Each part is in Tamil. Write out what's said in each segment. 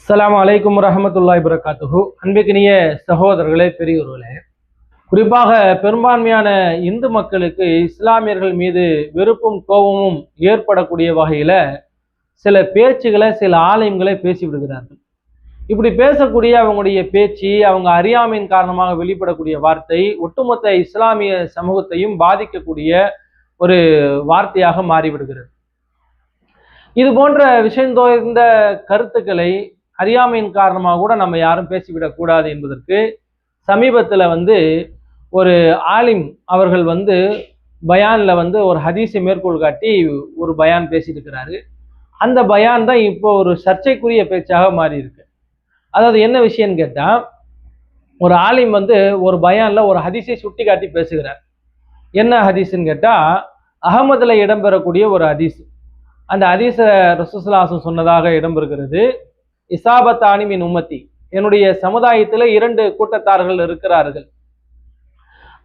அஸ்ஸலாமு அலைக்கும் வரஹ்மத்துல்லாஹி வபரகாத்துஹு. அன்பிற்கினிய சகோதரர்களே, பெரியோர்களே, குறிப்பாக பெரும்பான்மையான இந்து மக்களுக்கு இஸ்லாமியர்கள் மீது வெறுப்பும் கோபமும் ஏற்படக்கூடிய வகையில சில பேச்சுகளை, சில ஆலயங்களை பேசி விடுகிறார்கள். இப்படி பேசக்கூடிய அவங்களுடைய பேச்சு, அவங்க அறியாமையின் காரணமாக வெளிப்படக்கூடிய வார்த்தை ஒட்டுமொத்த இஸ்லாமிய சமூகத்தையும் பாதிக்கக்கூடிய ஒரு வார்த்தையாக மாறிவிடுகிறது. இது போன்ற விஷயம் தோய்ந்த கருத்துக்களை அறியாமையின் காரணமாக கூட நம்ம யாரும் பேசிவிடக் கூடாது என்பதற்கு சமீபத்தில் ஒரு ஆலிம் அவர்கள் பயான்ல ஒரு ஹதீஸை மேற்கோள் காட்டி ஒரு பயான் பேசிட்டு இருக்கிறாரு. அந்த பயான் தான் இப்போ ஒரு சர்ச்சைக்குரிய பேச்சாக மாறி இருக்கு. அதாவது என்ன விஷயம்னு கேட்டா, ஒரு ஆலிம் ஒரு பயான்ல ஒரு ஹதீஸை சுட்டி காட்டி பேசுகிறார். என்ன ஹதீஸ்ன்னு கேட்டா, அகமதுல இடம்பெறக்கூடிய ஒரு ஹதீஸ். அந்த ஹதீஸ ரசூலுல்லாஹி ஸல்லல்லாஹு சொன்னதாக இடம்பெறுகிறது. இசாபத்தானி மின் உம்மத்தி, என்னுடைய சமுதாயத்தில் 2 கூட்டத்தார்கள் இருக்கிறார்கள்.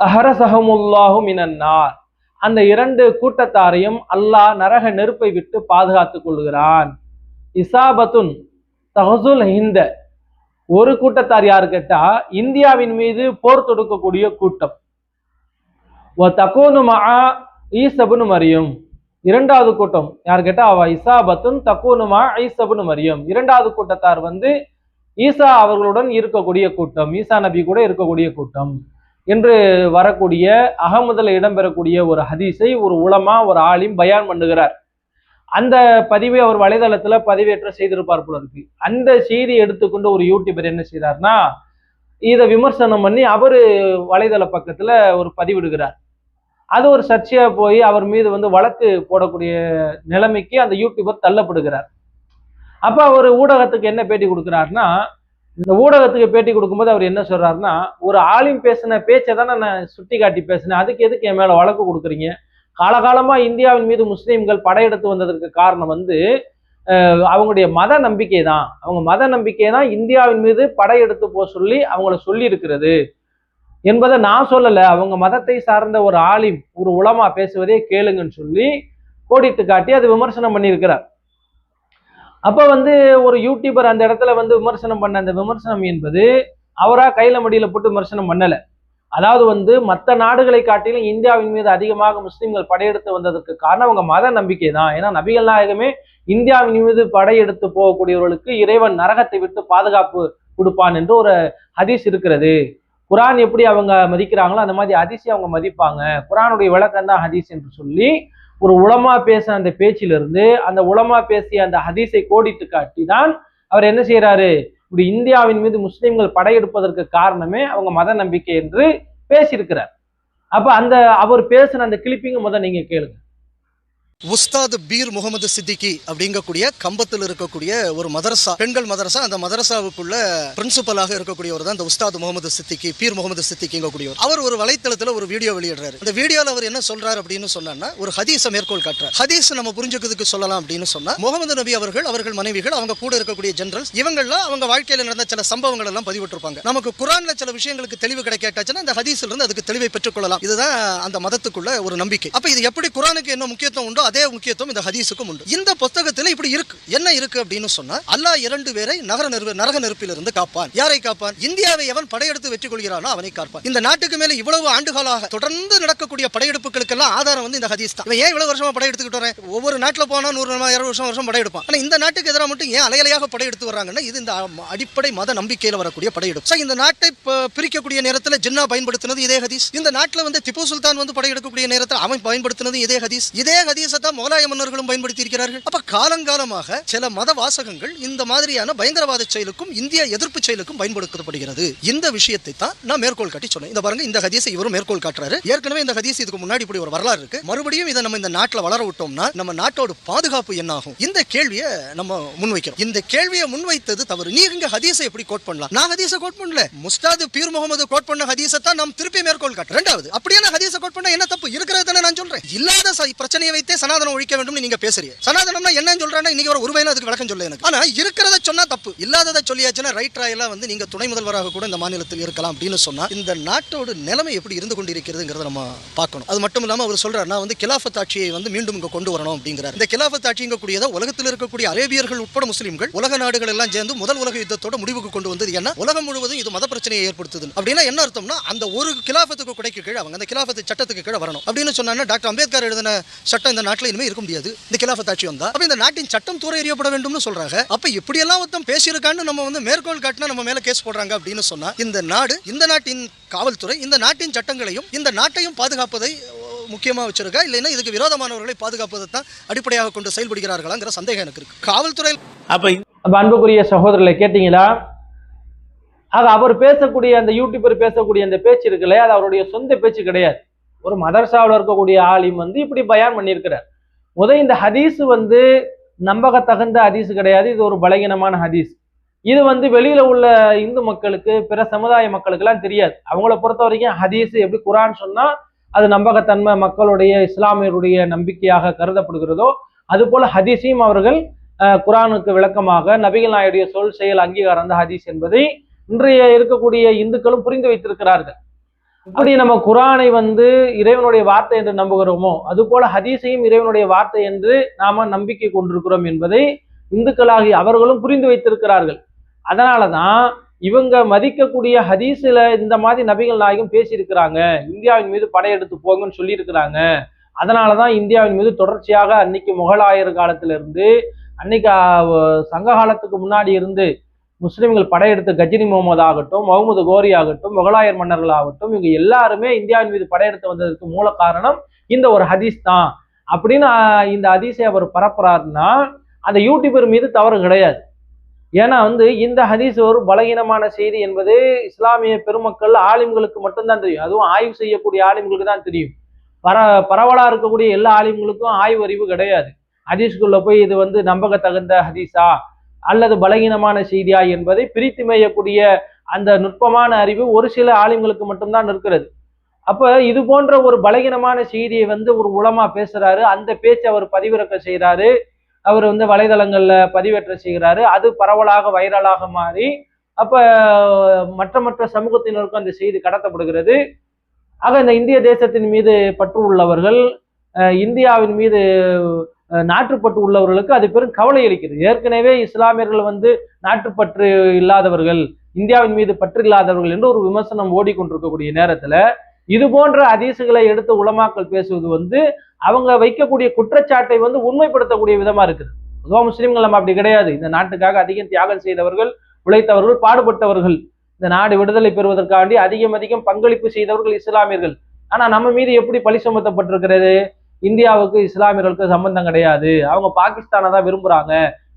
அஹரஸஹுமுல்லாஹு மினன் நார், அந்த 2 கூட்டத்தாரையும் அல்லாஹ் நரக நெருப்பை விட்டு பாதுகாத்துக் கொள்கிறான். இசாபத்துன் தஹசுல் ஹிந்த, ஒரு கூட்டத்தார் யாரு கேட்டா இந்தியாவின் மீது போர் தொடுக்கக்கூடிய கூட்டம். வ தகூனு மஆ ஈஸா இப்னு மரியம், 2வது கூட்டம் யார் கேட்டா அவ இசாபத்துன் தகூனுமா ஈஸா இப்னு மரியம், 2வது கூட்டத்தார் ஈசா அவர்களுடன் இருக்கக்கூடிய கூட்டம், ஈசா நபி கூட இருக்கக்கூடிய கூட்டம் என்று வரக்கூடிய அகமதுல இடம்பெறக்கூடிய ஒரு ஹதீஸை ஒரு உலமா, ஒரு ஆலிம் பயான் பண்ணுகிறார். அந்த பதிவை அவர் வலைதளத்துல பதிவேற்றம் செய்திருப்பார் போல இருக்கு. அந்த செய்தியை எடுத்துக்கொண்டு ஒரு யூடியூபர் என்ன செய்யறாருன்னா, இதை விமர்சனம் பண்ணி அவரு வலைதள பக்கத்துல ஒரு பதிவிடுகிறார். அது ஒரு சர்ச்சையா போய் அவர் மீது வழக்கு போடக்கூடிய நிலைமைக்கு அந்த யூடியூபர் தள்ளப்படுகிறார். அப்ப அவர் ஊடகத்துக்கு என்ன பேட்டி கொடுக்கிறாருன்னா, இந்த ஊடகத்துக்கு பேட்டி கொடுக்கும்போது அவர் என்ன சொல்றாருன்னா, ஒரு ஆலிம் பேசின பேச்சை தானே நான் சுட்டி காட்டி பேசினேன், அதுக்கு எதுக்கு என் மேல வழக்கு கொடுக்குறீங்க? காலகாலமா இந்தியாவின் மீது முஸ்லீம்கள் படையெடுத்து வந்ததற்கு காரணம் அவங்களுடைய மத நம்பிக்கை தான். அவங்க மத நம்பிக்கை தான் இந்தியாவின் மீது படையெடுத்து போக சொல்லி அவங்கள சொல்லி இருக்கிறது என்பதை நான் சொல்லல. அவங்க மதத்தை சார்ந்த ஒரு ஆலிம், ஒரு உலமா பேசுவதே கேளுங்கன்னு சொல்லி கோடிட்டு காட்டி அது விமர்சனம் பண்ணியிருக்கிறார். அப்ப ஒரு யூடியூபர் அந்த இடத்துல விமர்சனம் பண்ண அந்த விமர்சனம் என்பது அவரா கையில மடியில போட்டு விமர்சனம் பண்ணல. அதாவது மற்ற நாடுகளை காட்டிலும் இந்தியாவின் மீது அதிகமாக முஸ்லிம்கள் படையெடுத்து வந்ததற்கு காரணம் அவங்க மத நம்பிக்கை தான். ஏன்னா நபிகள் நாயகமே இந்தியாவின் மீது படையெடுத்து போகக்கூடியவர்களுக்கு இறைவன் நரகத்தை விட்டு பாதுகாப்பு கொடுப்பான் என்று ஒரு ஹதீஸ் இருக்கிறது. குரான் எப்படி அவங்க மதிக்கிறாங்களோ அந்த மாதிரி ஹதீஸை அவங்க மதிப்பாங்க. குரானுடைய விளக்கம் தான் ஹதீஸ் என்று சொல்லி ஒரு உலமா பேச அந்த பேச்சிலிருந்து அந்த உலமா பேசிய அந்த ஹதீஸை கோடிட்டு காட்டி தான் அவர் என்ன செய்யறாரு, இப்படி இந்தியாவின் மீது முஸ்லிம்கள் படையெடுப்பதற்கு காரணமே அவங்க மத நம்பிக்கை என்று பேசியிருக்கிறார். அப்ப அவர் பேசின அந்த கிளிப்பிங்க நீங்க கேளுங்க. உஸ்தாத் பீர் முகமது சித்திகி அப்படிங்கக்கூடிய கம்பத்தில் இருக்கக்கூடிய ஒரு மதரசா, பெண்கள் மதரசா. அந்த மதரசாவுக்குள்ள பிரின்சிபலாக இருக்கக்கூடியவர் தான் இந்த உஸ்தாத் முகமது சித்திகி, பீர் முகமது சித்திகிங்கக்கூடியவர். அவர் ஒரு வலைத்தளத்துல ஒரு வீடியோ வெளியிடுறாரு. அந்த வீடியோல அவர் என்ன சொல்றாரு அப்படின்னு சொன்னா, ஒரு ஹதீஸை மேற்கோள் காட்டுறாரு. ஹதீஸ் நம்ம புரிஞ்சுக்கிறதுக்கு சொல்லலாம் அப்படின்னு சொன்னா, முகமது நபி அவர்கள், அவர்கள் மனைவிகள், அவங்க கூட இருக்கக்கூடிய ஜெனரல்ஸ், இவங்கெல்லாம் அவங்க வாழ்க்கையில நடந்த சில சம்பவங்கள் எல்லாம் பதிவிட்டிருப்பாங்க. நமக்கு குரான்ல சில விஷயங்களுக்கு தெளிவு கிடைக்காச்சுன்னா அந்த ஹதீஸ்ல இருந்து அதுக்கு தெளிவை பெற்றுக் கொள்ளலாம். இதுதான் அந்த மதத்துக்குள்ள ஒரு நம்பிக்கை. அப்ப இது எப்படி குரானுக்கு என்ன முக்கியத்துவம் உண்டோ அதே முக்கியத்துவம் இந்த ஹதீஸுக்கும் உண்டு. இந்த புத்தகத்தில் இப்படி இருக்கு. என்ன இருக்கு அப்படின்னு சொன்னா, அல்லாஹ் 2 பேரை நரக நெருப்பிலிருந்து காப்பான். யாரை காப்பான்? இந்தியாவை எவன் படையெடுத்து வெற்றி கொள்கிறானோ அவனை காப்பான். இந்த நாட்டுக்கு மேல இவ்வளவு ஆண்டுகளாக தொடர்ந்து நடக்கக்கூடிய படையெடுப்புகளுக்கெல்லாம் ஆதாரம் இந்த ஹதீஸ் தான். ஏன் இவ்வளவு வருஷமா படையெடுத்துக்கிட்டு வரேன்? ஒவ்வொரு நாட்டுல போனா 100 வருஷம் படையெடுப்பான். ஆனா இந்த நாட்டுக்கு எதிராக மட்டும் ஏன் அலையலையாக படையெடுத்து வர்றாங்கன்னா, இது இந்த அடிப்படை மத நம்பிக்கையில வரக்கூடிய படையெடுப்பு. இந்த நாட்டை பிரிக்கக்கூடிய நேரத்தில் ஜின்னா பயன்படுத்தினது இதே ஹதீஸ். இந்த நாட்டில் திப்பு சுல்தான் படையெடுக்கக்கூடிய நேரத்தில் அவன் பயன்படுத்தினது இதே ஹதீஸ். இதே ஹதீஸை தான் முகலாய மன்னர்களும் பயன்படுத்தி இருக்கிறார்கள். அப்ப காலங்காலமாக சில மத வாசகங்கள் இந்த மாதிரியான பயங்கரவாத செயலுக்கும் இந்திய எதிர்ப்பு செயலுக்கும் பயன்படுத்தப்படுகிறது. இந்த விஷயத்தை தான் நான் மேற்கோள் காட்டி சொன்னேன். இந்த பாருங்க, இந்த ஹதீஸை இவரும் மேற்கோள் காட்டுறாரு. ஏற்கனவே இந்த ஹதீஸ் இதுக்கு முன்னாடி இப்படி ஒரு வரலாறு இருக்கு. மறுபடியும் இதை நம்ம இந்த நாட்டில் வளர விட்டோம்னா நம்ம நாட்டோட பாதுகாப்பு என்ன ஆகும்? இந்த கேள்வியை நம்ம முன்வைக்கிறோம். இந்த கேள்வியை முன்வைத்தது தவறு. நீ இங்க ஹதீஸை எப்படி கோட் பண்ணலாம்? நான் ஹதீஸை கோட் பண்ணல. முஸ்தாத் பீர் முகமது கோட் பண்ண ஹதீஸை தான் நாம் திருப்பி மேற்கோள் காட்டுறோம். 2வது, அப்படியே நான் ஹதீஸை கோட் பண்ண என்ன தப்பு இருக்கிறது தானே நான் சொல்றேன். இல்லாத பிரச்சனையை வைத்தே சனாதனம் ஒழிக்க வேண்டும் நீங்க பேசுறீங்க. சனாதனம்னா என்னன்னு சொல்றாங்க, இன்னைக்கு ஒரு ரூபாயில அதுக்கு விளக்கம் சொல்ல எனக்கு. ஆனா இருக்கிறத சொன்னா தப்பு, இல்லாததை சொல்லியாச்சுன்னா ரைட் ராயெல்லாம் வந்து நீங்க துணை முதல்வராக கூட இந்த மாநிலத்தில் இருக்கலாம் அப்படின்னு சொன்னா இந்த நாட்டோட நிலைமை எப்படி இருந்து கொண்டிருக்கிறதுங்கிறத நம்ம பார்க்கணும். அது மட்டும் இல்லாம அவர் சொல்றாரு, நான் வந்து கிலாஃபத் ஆட்சியை வந்து மீண்டும் இங்க கொண்டு வரணும் அப்படிங்கிறார். இந்த கிலாஃபத் ஆட்சிங்க கூடியதை உலகத்தில் இருக்கக்கூடிய அரேபியர்கள் உட்பட முஸ்லிம்கள் உலக நாடுகள் எல்லாம் சேர்ந்து முதல் உலக யுத்தத்தோட முடிவுக்கு கொண்டு வந்தது. ஏன்னா உலகம் முழுவதும் இது மத பிரச்சனையை ஏற்படுத்துது அப்படின்னா என்ன அர்த்தம்னா அந்த ஒரு கிலாஃபத்துக்கு குடைக்கு கீழே அவங்க அந்த கிலாஃபத்து சட்டத்துக்கு கீழே வரணும் அப்படின்னு சொன்னா டாக்டர் அம்பேத்கர் எழுதின சட்டம் இந்த நாட்டில் இனிமே இருக்க முடியாது. இந்த கிலாஃபத் ஆட்சி வந்தா அப்ப இந்த நாட்டின் சட்டம் தூர எறியப்பட வேண்டும்னு சொல்றாங்க. அப்ப இப்படி எல்லாம் ஒருத்தம் பேசியிருக்கான்னு நம்ம வந்து மேற்கோள் காட்டினா நம்ம மேல கேஸ் போடுறாங்க அப்படின்னு சொன்னா இந்த நாடு, இந்த நாட்டின் காவல்துறை இந்த நாட்டின் சட்டங்களையும் இந்த நாட்டையும் பாதுகாப்பதை முக்கியமா வச்சிருக்கா, இல்லைன்னா இதுக்கு விரோதமானவர்களை பாதுகாப்பதை தான் அடிப்படையாக கொண்டு செயல்படுகிறார்களாங்கிற சந்தேகம் எனக்கு இருக்கு. காவல்துறை அப்ப அன்புக்குரிய சகோதரர்களை கேட்டீங்களா? ஆக அவர் பேசக்கூடிய அந்த யூடியூபர் பேசக்கூடிய அந்த பேச்சு இருக்குல்ல, அது அவருடைய சொந்த பேச்சு கிடையாது. ஒரு மதரசாவில் இருக்கக்கூடிய ஆலிம் வந்து இப்படி பயான் பண்ணியிருக்கிறார். இந்த ஹதீஸ் வந்து நம்பகத்தகுந்த ஹதீஸ் கிடையாது, இது ஒரு பலகீனமான ஹதீஸ். இது வந்து வெளியில உள்ள இந்து மக்களுக்கு, பிற சமுதாய மக்களுக்கு எல்லாம் தெரியாது. அவங்கள பொறுத்த வரைக்கும் ஹதீஸ் எப்படி குரான் சொன்னா அது நம்பகத்தன்மை மக்களுடைய இஸ்லாமியருடைய நம்பிக்கையாக கருதப்படுகிறதோ அது போல ஹதீஸையும் அவர்கள் குரானுக்கு விளக்கமாக நபிகள் நாயுடைய சொல் செயல் அங்கீகாரம் தான் ஹதீஸ் என்பதை இன்றைய இருக்கக்கூடிய இந்துக்களும் புரிந்து வைத்திருக்கிறார்கள். இப்படி நம்ம குரானை வந்து இறைவனுடைய வார்த்தை என்று நம்புகிறோமோ அது போல ஹதீஸையும் இறைவனுடைய வார்த்தை என்று நாம நம்பிக்கை கொண்டிருக்கிறோம் என்பதை இந்துக்களாகி அவர்களும் புரிந்து வைத்திருக்கிறார்கள். அதனாலதான் இவங்க மதிக்கக்கூடிய ஹதீஸ்ல இந்த மாதிரி நபிகள் நாயகம் பேசியிருக்கிறாங்க, இந்தியாவின் மீது படையெடுத்து போங்கன்னு சொல்லி இருக்கிறாங்க. அதனாலதான் இந்தியாவின் மீது தொடர்ச்சியாக அன்னைக்கு முகலாயர் காலத்துல இருந்து அன்னைக்கு சங்க காலத்துக்கு முன்னாடி இருந்து முஸ்லிம்கள் படையெடுத்து கஜினி முகமது ஆகட்டும், முகமது கோரி ஆகட்டும், முகலாயர் மன்னர்கள் ஆகட்டும், இவங்க எல்லாருமே இந்தியாவின் மீது படையெடுத்து வந்ததற்கு மூல காரணம் இந்த ஒரு ஹதீஸ் தான் அப்படின்னு இந்த ஹதீஸை அவர் பரப்புறாருன்னா அந்த யூடியூபர் மீது தவறு கிடையாது. ஏன்னா வந்து இந்த ஹதீஸ் ஒரு பலகீனமான செய்தி என்பது இஸ்லாமிய பெருமக்கள் ஆலிம்களுக்கு மட்டும்தான் தெரியும். அதுவும் ஆய்வு செய்யக்கூடிய ஆலிம்களுக்கு தான் தெரியும். பரவலா இருக்கக்கூடிய எல்லா ஆலிம்களுக்கும் ஆய்வு அறிவு கிடையாது. ஹதீஸ்குள்ள போய் இது வந்து நம்பகத்தகுந்த ஹதீஸா அல்லது பலகீனமான செய்தியா என்பதை பிரித்து மேயக்கூடிய அந்த நுட்பமான அறிவு ஒரு சில ஆலிம்களுக்கு மட்டும்தான் இருக்கிறது. அப்ப இது போன்ற ஒரு பலகீனமான செய்தியை வந்து ஒரு உலமா பேசுறாரு, அந்த பேச்சை அவர் பதிவிறக்க செய்யறாரு, அவர் வந்து வலைதளங்கள்ல பதிவேற்ற செய்கிறாரு, அது பரவலாக வைரலாக மாறி அப்ப மற்ற சமூகத்தினருக்கும் அந்த செய்தி கடத்தப்படுகிறது. ஆக இந்த இந்திய தேசத்தின் மீது பற்று உள்ளவர்கள், இந்தியாவின் மீது நாட்டுப்பற்று உள்ளவர்களுக்கு அது பெரும் கவலை அளிக்கிறது. ஏற்கனவே இஸ்லாமியர்கள் வந்து நாட்டுப்பற்று இல்லாதவர்கள், இந்தியாவின் மீது பற்று இல்லாதவர்கள் என்று ஒரு விமர்சனம் ஓடிக்கொண்டிருக்கக்கூடிய நேரத்துல இது போன்ற ஹதீசுகளை எடுத்து உலமாக்கள் பேசுவது வந்து அவங்க வைக்கக்கூடிய குற்றச்சாட்டை வந்து உண்மைப்படுத்தக்கூடிய விதமா இருக்குது. பொதுவா முஸ்லிம்கள் நம்ம அப்படி கிடையாது. இந்த நாட்டுக்காக அதிகம் தியாகம் செய்தவர்கள், உழைத்தவர்கள், பாடுபட்டவர்கள், இந்த நாடு விடுதலை பெறுவதற்காண்டி அதிகம் பங்களிப்பு செய்தவர்கள் இஸ்லாமியர்கள். ஆனா நம்ம மீது எப்படி பழி சுமத்தப்பட்டிருக்கிறது? இந்தியாவுக்கு இஸ்லாமியர்களுக்கு சம்பந்தம் கிடையாது, அவங்க பாகிஸ்தானை தான் விரும்புறாங்க,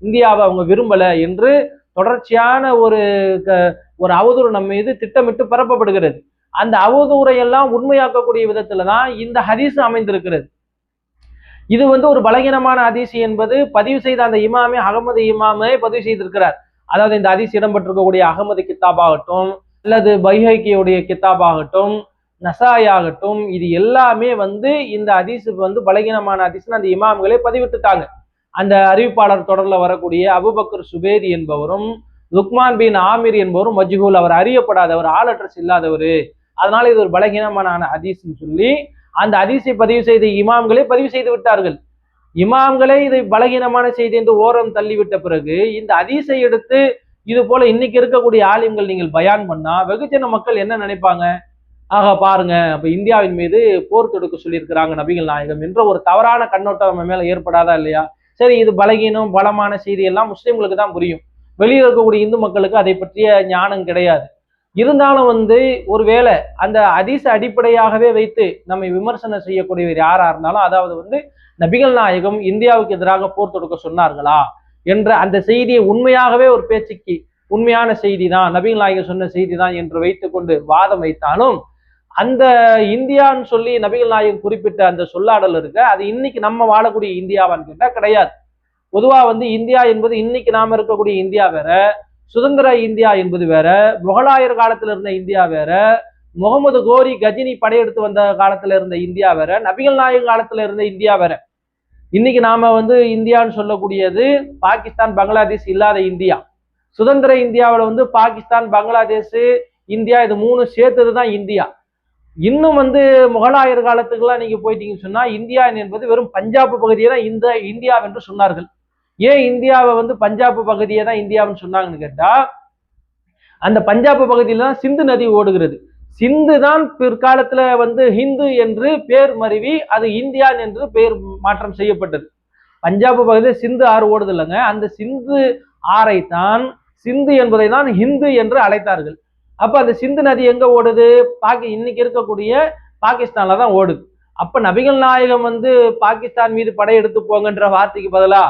இந்தியாவை அவங்க விரும்பல என்று தொடர்ச்சியான ஒரு அவதூறு நம்ம மீது திட்டமிட்டு பரப்பப்படுகிறது. அந்த அவதூறை எல்லாம் உண்மையாக்கக்கூடிய விதத்துலதான் இந்த ஹதீஸ் அமைந்திருக்கிறது. இது வந்து ஒரு பலகீனமான ஹதீஸ் என்பது பதிவு செய்த அந்த இமாமே அகமது இமாமே பதிவு செய்திருக்கிறார். அதாவது இந்த ஹதீஸ் இடம்பெற்றிருக்கக்கூடிய அகமது கித்தாப் ஆகட்டும் அல்லது பைஹக்கியுடைய கித்தாப் ஆகட்டும், நசாய் ஆகட்டும், இது எல்லாமே வந்து இந்த ஹதீஸுக்கு வந்து பலகீனமான ஹதீஸ்னு அந்த இமாம்களே பதிவிட்டுட்டாங்க. அந்த அறிவிப்பாளர் தொடர்ல வரக்கூடிய அபுபக்கர் சுபேதி என்பவரும் லுக்மான் பின் ஆமிர் என்பவரும் மஜ்ஹூல், அவர் அறியப்படாதவர், ஆள் அட்ரஸ் இல்லாதவர், அதனால இது ஒரு பலகீனமான ஹதீஸ்ன்னு சொல்லி அந்த ஹதீஸை பதிவு செய்த இமாம்களே பதிவு செய்து விட்டார்கள். இமாம்களே இதை பலகீனமான செய்தி என்று ஓரம் தள்ளிவிட்ட பிறகு இந்த ஹதீஸை எடுத்து இது போல இன்னைக்கு இருக்கக்கூடிய ஆலிம்கள் நீங்கள் பயான் பண்ணா வெகுஜன மக்கள் என்ன நினைப்பாங்க? ஆக பாருங்க, அப்ப இந்தியாவின் மீது போர் தொடுக்க சொல்லியிருக்கிறாங்க நபிகள் நாயகம் என்ற ஒரு தவறான கண்ணோட்டம் நம்ம மேல ஏற்படாதா இல்லையா? சரி, இது பலகீனம் பலமான செய்தி எல்லாம் முஸ்லிம்களுக்கு தான் புரியும், வெளியே இருக்கக்கூடிய இந்து மக்களுக்கு அதை பற்றிய ஞானம் கிடையாது. இருந்தாலும் வந்து ஒருவேளை அந்த ஹதீஸ் அடிப்படையாகவே வைத்து நம்மை விமர்சனம் செய்யக்கூடியவர் யாரா இருந்தாலும், அதாவது வந்து நபிகள் நாயகம் இந்தியாவுக்கு எதிராக போர் தொடுக்க சொன்னார்களா என்ற அந்த செய்தியை உண்மையாகவே ஒரு பேச்சுக்கு உண்மையான செய்தி தான், நபிகள் நாயகம் சொன்ன செய்தி தான் என்று வைத்துக்கொண்டு வாதம் வைத்தாலும் அந்த இந்தியான்னு சொல்லி நபிகள் நாயகம் குறிப்பிட்ட அந்த சொல்லாடல் இருக்க அது இன்னைக்கு நம்ம வாழக்கூடிய இந்தியாவான்னு கேட்டா கிடையாது. பொதுவா வந்து இந்தியா என்பது இன்னைக்கு நாம இருக்கக்கூடிய இந்தியா வேற, சுதந்திர இந்தியா என்பது வேற, முகலாயர் காலத்துல இருந்த இந்தியா வேற, முகமது கோரி கஜினி படையெடுத்து வந்த காலத்துல இருந்த இந்தியா வேற, நபிகள் நாயகம் காலத்துல இருந்த இந்தியா வேற. இன்னைக்கு நாம வந்து இந்தியான்னு சொல்லக்கூடியது பாகிஸ்தான் பங்களாதேஷ் இல்லாத இந்தியா. சுதந்திர இந்தியாவில் வந்து பாகிஸ்தான் பங்களாதேஷ் இந்தியா இது மூணு சேர்த்தது தான் இந்தியா. இன்னும் வந்து முகலாயர் காலத்துக்குலாம் நீங்க போயிட்டீங்கன்னு சொன்னா இந்தியா என்பது வெறும் பஞ்சாப் பகுதியை தான் இந்த இந்தியா என்று சொன்னார்கள். ஏன் இந்தியாவை வந்து பஞ்சாப் பகுதியை தான் இந்தியாவுன்னு சொன்னாங்கன்னு கேட்டா, அந்த பஞ்சாப் பகுதியில தான் சிந்து நதி ஓடுகிறது. சிந்து தான் பிற்காலத்துல வந்து ஹிந்து என்று பேர் மருவி அது இந்தியா என்று பெயர் மாற்றம் செய்யப்பட்டது. பஞ்சாப் பகுதியில் சிந்து ஆறு ஓடுது இல்லைங்க, அந்த சிந்து ஆறை தான் சிந்து என்பதை தான் ஹிந்து என்று அழைத்தார்கள். அப்ப அந்த சிந்து நதி எங்க ஓடுது? இன்னைக்கு இருக்கக்கூடிய பாகிஸ்தான்ல தான் ஓடுது. அப்ப நபிகள் நாயகம் வந்து பாகிஸ்தான் மீது படையெடுத்து போங்கன்ற வார்த்தைக்கு பதிலா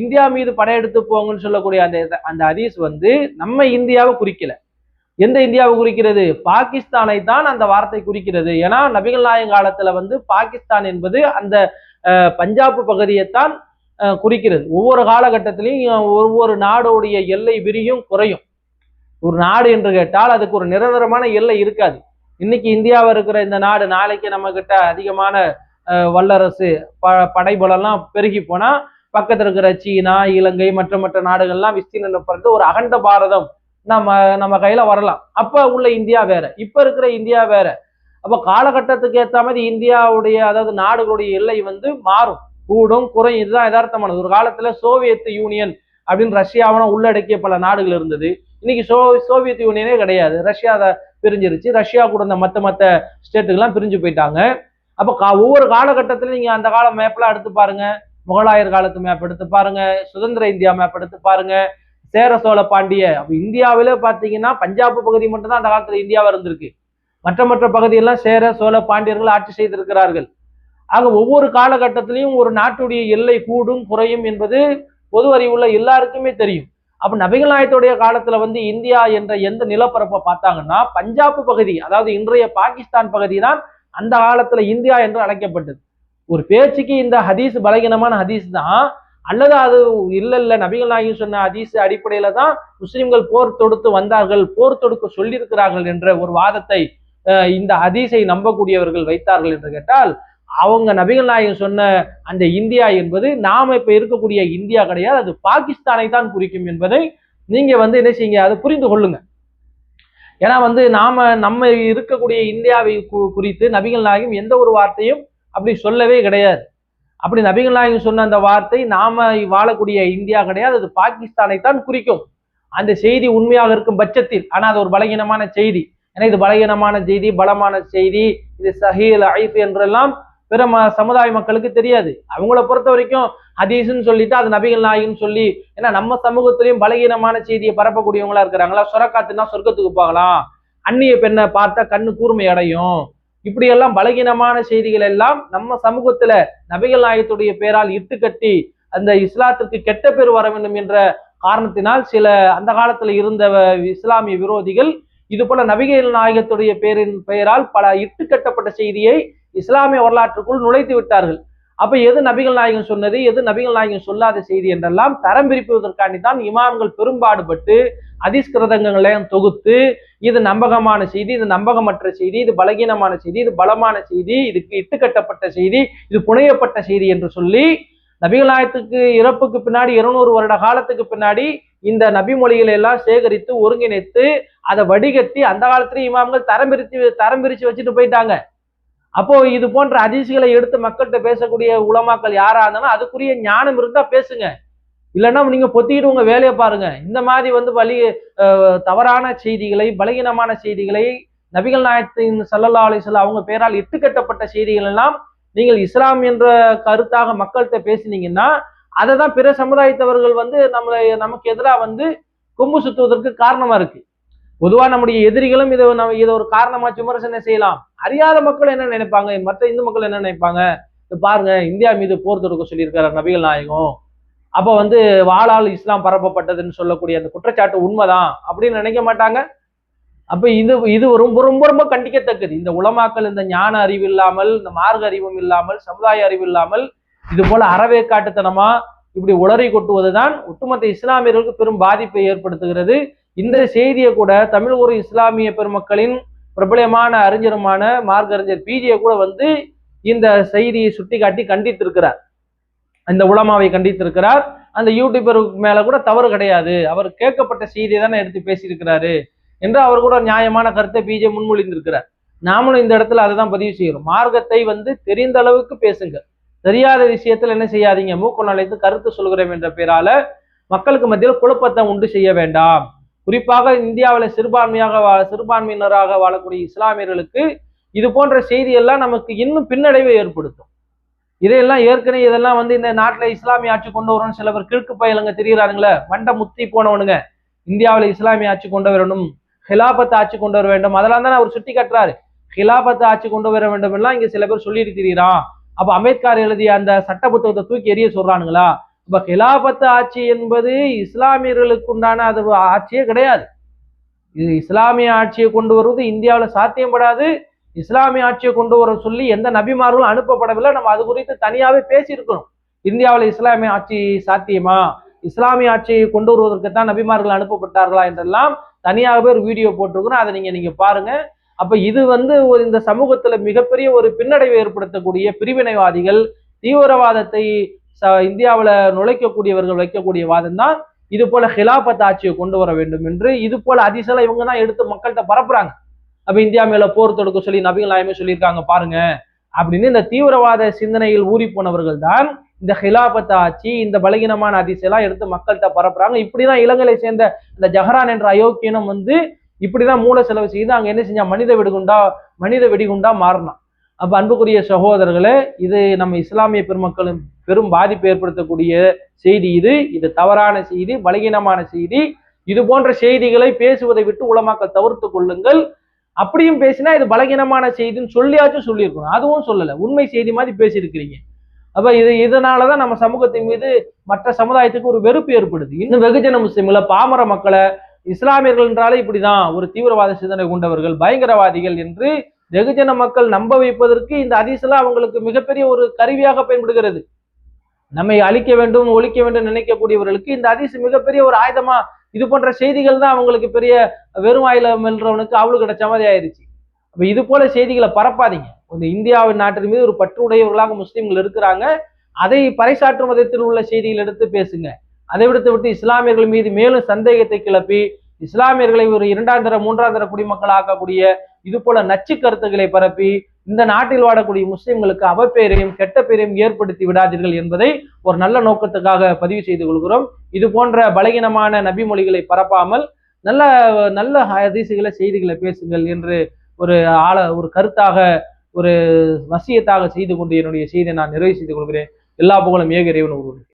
இந்தியா மீது படையெடுத்து போங்கன்னு சொல்லக்கூடிய அந்த ஹதீஸ் வந்து நம்ம இந்தியாவை குறிக்கல. எந்த இந்தியாவை குறிக்கிறது? பாகிஸ்தானை தான் அந்த வார்த்தை குறிக்கிறது. ஏன்னா நபிகள் நாயகம் காலத்துல வந்து பாகிஸ்தான் என்பது அந்த பஞ்சாப் பகுதியைத்தான் குறிக்கிறது. ஒவ்வொரு காலகட்டத்திலையும் ஒவ்வொரு நாடுடைய எல்லை விரியும் குறையும். ஒரு நாடு என்று கேட்டால் அதுக்கு ஒரு நிரந்தரமான எல்லை இருக்காது. இன்னைக்கு இந்தியாவில் இருக்கிற இந்த நாடு நாளைக்கு நம்ம கிட்ட அதிகமான வல்லரசு படைபலம்லாம் பெருகி போனா பக்கத்தில் இருக்கிற சீனா, இலங்கை மற்ற மற்ற நாடுகள்லாம் விஸ்தீர்ணப்படுத்த ஒரு அகண்ட பாரதம் நம்ம கையில வரலாம். அப்ப உள்ள இந்தியா வேற, இப்ப இருக்கிற இந்தியா வேற. அப்ப காலகட்டத்துக்கு ஏற்ற மாதிரி இந்தியாவுடைய அதாவது நாடுகளுடைய எல்லை வந்து மாறும், கூடும் குறையும். இதுதான் யதார்த்தமானது. ஒரு காலத்துல சோவியத் யூனியன் அப்படின்னு ரஷ்யாவை உள்ளடக்கிய பல நாடுகள் இருந்தது. இன்னைக்கு சோவியத் யூனியனே கிடையாது. ரஷ்யா பிரிஞ்சிருச்சு. ரஷ்யா கூட இந்த மத்த ஸ்டேட்டுக்கெல்லாம் பிரிஞ்சு போயிட்டாங்க. அப்ப ஒவ்வொரு காலகட்டத்திலும் நீங்க அந்த கால மேப்லாம் எடுத்து பாருங்க, முகலாயர் காலத்து மேப் எடுத்து பாருங்க, சுதந்திர இந்தியா மேப் எடுத்து பாருங்க, சேர சோழ பாண்டிய. அப்ப இந்தியாவில பாத்தீங்கன்னா பஞ்சாப் பகுதி மட்டும்தான் அந்த காலத்துல இந்தியாவா இருந்திருக்கு. மற்ற பகுதியெல்லாம் சேர சோழ பாண்டியர்கள் ஆட்சி செய்திருக்கிறார்கள். ஆக ஒவ்வொரு காலகட்டத்திலையும் ஒரு நாட்டுடைய எல்லை கூடும் குறையும் என்பது பொது அறிவுள்ள எல்லாருக்குமே தெரியும். அப்ப நபிகள் நாயகத்துடைய காலத்துல வந்து இந்தியா என்ற எந்த நிலப்பரப்பை பார்த்தாங்கன்னா பஞ்சாப் பகுதி, அதாவது இன்றைய பாகிஸ்தான் பகுதி தான் அந்த காலத்துல இந்தியா என்று அழைக்கப்பட்டது. ஒரு பேச்சுக்கு இந்த ஹதீஸ் பலகீனமான ஹதீஸ் தான், அல்லது அது இல்ல நபிகள் நாயகம் சொன்ன ஹதீஸ் அடிப்படையில தான் முஸ்லிம்கள் போர் தொடுத்து வந்தார்கள், போர் தொடுக்க சொல்லியிருக்கிறார்கள் என்ற ஒரு வாதத்தை இந்த ஹதீஸை நம்பக்கூடியவர்கள் வைத்தார்கள் என்று கேட்டால், அவங்க நபிகள் நாயகம் சொன்ன அந்த இந்தியா என்பது நாம இப்ப இருக்கக்கூடிய இந்தியா கிடையாது, அது பாகிஸ்தானை தான் குறிக்கும் என்பதை நீங்க வந்து என்ன செய்யுங்க, அதை புரிந்து கொள்ளுங்க. ஏன்னா வந்து நம்ம இருக்கக்கூடிய இந்தியாவை குறித்து நபிகள் நாயகம் எந்த ஒரு வார்த்தையும் அப்படி சொல்லவே கிடையாது. அப்படி நபிகள் நாயகம் சொன்ன அந்த வார்த்தை நாம வாழக்கூடிய இந்தியா கிடையாது, அது பாகிஸ்தானை தான் குறிக்கும். அந்த செய்தி உண்மையாக இருக்கும் பட்சத்தில், ஆனா அது ஒரு பலகீனமான செய்தி. ஏன்னா இது பலகீனமான செய்தி, பலமான செய்தி, இது சஹீல் ஐஃப் என்றெல்லாம் பிற சமுதாய மக்களுக்கு தெரியாது. அவங்கள பொறுத்த வரைக்கும் ஹதீஸ்ன்னு சொல்லிட்டு அது நபிகள் நாயகம்னு சொல்லி, ஏன்னா நம்ம சமூகத்திலையும் பலகீனமான செய்தியை பரப்பக்கூடியவங்களா இருக்கிறாங்களா. சொரக்காத்துனா சொர்க்கத்துக்கு போகலாம், அந்நிய பெண்ணை பார்த்தா கண்ணு கூர்மை அடையும், இப்படியெல்லாம் பலகீனமான செய்திகள் எல்லாம் நம்ம சமூகத்துல நபிகள் நாயகத்துடைய பேரால் இட்டுக்கட்டி அந்த இஸ்லாத்திற்கு கெட்ட பேர் வர வேண்டும் என்ற காரணத்தினால் சில அந்த காலத்துல இருந்த இஸ்லாமிய விரோதிகள் இது போல நபிகள் நாயகத்துடைய பெயரால் பல இட்டுக்கட்டப்பட்ட செய்தியை இஸ்லாமிய வரலாற்றுக்குள் நுழைத்து விட்டார்கள். அப்ப எது நபிகள் நாயகம் சொன்னது, எது நபிகள் நாயகம் சொல்லாத செய்தி என்றெல்லாம் தரம் பிரிப்பதற்காண்டி தான் இமாம்கள் பெரும்பாடுபட்டு ஹதீஸ் கிரந்தங்களையும் தொகுத்து இது நம்பகமான செய்தி, இது நம்பகமற்ற செய்தி, இது பலகீனமான செய்தி, இது பலமான செய்தி, இதுக்கு இட்டுக்கட்டப்பட்ட செய்தி, இது புனையப்பட்ட செய்தி என்று சொல்லி நபிகள் நாயகத்துக்கு இறப்புக்கு பின்னாடி 200 வருட காலத்துக்கு பின்னாடி இந்த நபி மொழிகளை எல்லாம் சேகரித்து ஒருங்கிணைத்து அதை வடிகட்டி அந்த காலத்திலேயே இமாம்கள் தரம் பிரிச்சு வச்சுட்டு போயிட்டாங்க. அப்போ இது போன்ற ஹதீஸ்களை எடுத்து மக்கள்கிட்ட பேசக்கூடிய உலமாக்கள் யாரா இருந்தாலும் அதுக்குரிய ஞானம் இருந்தா பேசுங்க, இல்லைன்னா நீங்க பொத்திட்டு உங்க வேலையை பாருங்க. இந்த மாதிரி வந்து தவறான செய்திகளை, பலகீனமான செய்திகளை, நபிகள் நாயகத்தின் ஸல்லல்லாஹு அலைஹி வஸல்லம் அவங்க பேரால் இட்டுக்கட்டப்பட்ட செய்திகள் எல்லாம் நீங்கள் இஸ்லாம் என்ற கருத்தாக மக்கள்கிட்ட பேசினீங்கன்னா அதை தான் பிற சமுதாயத்தவர்கள் வந்து நமக்கு எதிராக வந்து கொம்பு சுத்துவதற்கு காரணமா இருக்கு. பொதுவா நம்முடைய எதிரிகளும் இதை ஒரு காரணமா விமர்சனம் செய்யலாம். அறியாத மக்கள் என்ன நினைப்பாங்க, மற்ற இந்து மக்கள் என்ன நினைப்பாங்க, பாருங்க இந்தியா மீது போர் தொடுக்க சொல்லியிருக்காரு நபிகள் நாயகம், அப்ப வந்து வாளால் இஸ்லாம் பரப்பப்பட்டதுன்னு சொல்லக்கூடிய அந்த குற்றச்சாட்டு உண்மைதான் அப்படின்னு நினைக்க மாட்டாங்க. அப்ப இது ரொம்ப ரொம்ப ரொம்ப கண்டிக்கத்தக்கது. இந்த உலமாக்கள் இந்த ஞான அறிவு இல்லாமல், இந்த மார்க்க அறிவும் இல்லாமல், சமுதாய அறிவு இல்லாமல் இது போல அறவே காட்டுத்தனமா இப்படி உளறி கொட்டுவதுதான் ஒட்டுமொத்த இஸ்லாமியர்களுக்கு பெரும் பாதிப்பை ஏற்படுத்துகிறது. இந்த செய்தியை கூட தமிழ் ஒரு இஸ்லாமிய பெருமக்களின் பிரபலமான அறிஞருமான மார்க்க அறிஞர் பிஜே கூட வந்து இந்த செய்தியை சுட்டி காட்டி கண்டித்திருக்கிறார். இந்த உலமாவை கண்டித்திருக்கிறார். அந்த யூடியூபர் மேல கூட தவறு கிடையாது, அவர் கேட்கப்பட்ட செய்தியை தானே எடுத்து பேசியிருக்கிறாரு என்று அவர் கூட நியாயமான கருத்தை பிஜே முன்மொழிந்திருக்கிறார். நாமளும் இந்த இடத்துல அதை தான் பதிவு செய்கிறோம். மார்க்கத்தை தெரிந்த அளவுக்கு பேசுங்க, தெரியாத விஷயத்துல என்ன செய்யாதீங்க, மூக்கு நுழைத்து கருத்து சொல்கிறோம் என்ற பேரால மக்களுக்கு மத்தியில் குழப்பத்தை உண்டு செய்ய வேண்டாம். குறிப்பாக இந்தியாவில் சிறுபான்மையினராக வாழக்கூடிய இஸ்லாமியர்களுக்கு இது போன்ற செய்தியெல்லாம் நமக்கு இன்னும் பின்னடைவை ஏற்படுத்தும். இதையெல்லாம் ஏற்கனவே இதெல்லாம் இந்த நாட்டில் இஸ்லாமிய ஆட்சி கொண்டு வரணும் சில பேர் கிழக்கு பயலுங்க தெரிகிறாருங்களே, மண்டை முத்தி போனவனுங்க. இந்தியாவில் இஸ்லாமிய ஆட்சி கொண்டு வரணும், ஹிலாபத் ஆட்சி கொண்டு வர வேண்டும், அதெல்லாம் தானே அவர் சுட்டி காட்டுறாரு. ஹிலாபத் ஆட்சி கொண்டு வர வேண்டும் எல்லாம் இங்க சில பேர் சொல்லிட்டு தெரியுறான். அப்ப அம்பேத்கர் எழுதிய அந்த சட்ட புத்தகத்தை தூக்கி எறிய சொல்றானுங்களா? அப்ப ஹிலாபத் ஆட்சி என்பது இஸ்லாமியர்களுக்கு உண்டான அது ஆட்சியே கிடையாது. இது இஸ்லாமிய ஆட்சியை கொண்டு வருவது இந்தியாவில் சாத்தியப்படாது. இஸ்லாமிய ஆட்சியை கொண்டு வர சொல்லி எந்த நபிமார்களும் அனுப்பப்படவில்லை. நம்ம அது குறித்து தனியாவே பேசியிருக்கணும். இந்தியாவில் இஸ்லாமிய ஆட்சி சாத்தியமா, இஸ்லாமிய ஆட்சியை கொண்டு வருவதற்குத்தான் நபிமார்கள் அனுப்பப்பட்டார்களா என்றெல்லாம் தனியாகவே ஒரு வீடியோ போட்டிருக்கிறோம். அதை நீங்க பாருங்க. அப்ப இது இந்த சமூகத்துல மிகப்பெரிய ஒரு பின்னடைவை ஏற்படுத்தக்கூடிய பிரிவினைவாதிகள், தீவிரவாதத்தை இந்தியாவில் நுழைக்கக்கூடியவர்கள் வைக்கக்கூடிய வாதம் தான் இது போல ஹிலாபத் ஆட்சியை கொண்டு வர வேண்டும் என்று. இது போல அதிசல இவங்க தான் எடுத்து மக்கள்கிட்ட பரப்புறாங்க. அப்ப இந்தியா மேல போர் தொடுக்க சொல்லி நபிகள் நாயகமே சொல்லியிருக்காங்க பாருங்க அப்படின்னு இந்த தீவிரவாத சிந்தனையில் ஊறி போனவர்கள் தான் இந்த ஹிலாபத் ஆட்சி, இந்த பலகீனமான அதிசயெல்லாம் எடுத்து மக்கள்கிட்ட பரப்புறாங்க. இப்படிதான் இலங்கையை சேர்ந்த இந்த ஜஹரான் என்ற அயோக்கியனும் இப்படிதான் மூல செலவு செய்து அங்க என்ன செஞ்சா மனித வெடிகுண்டா மாறினான். அப்ப அன்புக்குரிய சகோதரர்களே, இது நம்ம இஸ்லாமிய பெருமக்களும் பெரும் பாதிப்பு ஏற்படுத்தக்கூடிய செய்தி. இது தவறான செய்தி, பலகீனமான செய்தி. இது போன்ற செய்திகளை பேசுவதை விட்டு உலமாக்கள் தவிர்த்து கொள்ளுங்கள். அப்படியும் பேசினா இது பலகீனமான செய்தின்னு சொல்லியாச்சும் சொல்லியிருக்கணும், அதுவும் சொல்லல, உண்மை செய்தி மாதிரி பேசியிருக்கிறீங்க. அப்ப இதனாலதான் நம்ம சமூகத்தின் மீது மற்ற சமுதாயத்துக்கு ஒரு வெறுப்பு ஏற்படுது. இன்னும் வெகுஜன முஸ்லிம்களை, பாமர மக்களை இஸ்லாமியர்கள் என்றாலே இப்படிதான் ஒரு தீவிரவாத சிந்தனை கொண்டவர்கள், பயங்கரவாதிகள் என்று வெகுஜன மக்கள் நம்ப வைப்பதற்கு இந்த ஹதீஸ்லாம் அவங்களுக்கு மிகப்பெரிய ஒரு கருவியாக பயன்படுகிறது. நம்மை அழிக்க வேண்டும், ஒழிக்க வேண்டும் நினைக்கக்கூடியவர்களுக்கு இந்த ஹதீஸ் மிகப்பெரிய ஒரு ஆயுதமா, இது போன்ற செய்திகள் தான் அவங்களுக்கு பெரிய வெறும் ஆயில மெல்றவனுக்கு அவளு கிடைச்ச மாதிரி ஆயிடுச்சு. அப்ப இது போல செய்திகளை பரப்பாதீங்க. இந்தியாவின் நாட்டின் மீது ஒரு பற்றுடையவர்களாக முஸ்லிம்கள் இருக்கிறாங்க, அதை பறைசாற்றும் விதத்தில் உள்ள செய்திகள் எடுத்து பேசுங்க. அதை விட்டு இஸ்லாமியர்கள் மீது மேலும் சந்தேகத்தை கிளப்பி இஸ்லாமியர்களை ஒரு இரண்டாம் தர மூன்றாம் தர குடிமக்கள் ஆக்கக்கூடிய இது போல நச்சு கருத்துக்களை பரப்பி இந்த நாட்டில் வாழக்கூடிய முஸ்லிம்களுக்கு அவப்பெயரையும் கெட்ட பெயரையும் ஏற்படுத்தி விடாதீர்கள் என்பதை ஒரு நல்ல நோக்கத்துக்காக பதிவு செய்து கொள்கிறோம். இது போன்ற பலகீனமான நபி மொழிகளை பரப்பாமல் நல்ல நல்ல ஹதீசுகளை செய்திகளை பேசுங்கள் என்று ஒரு கருத்தாக, ஒரு வசியத்தாக செய்து கொண்டு என்னுடைய செய்தியை நான் நிறைவு செய்து கொள்கிறேன். எல்லா புகழும் ஏக இறைவன் ஒருவனுக்கு.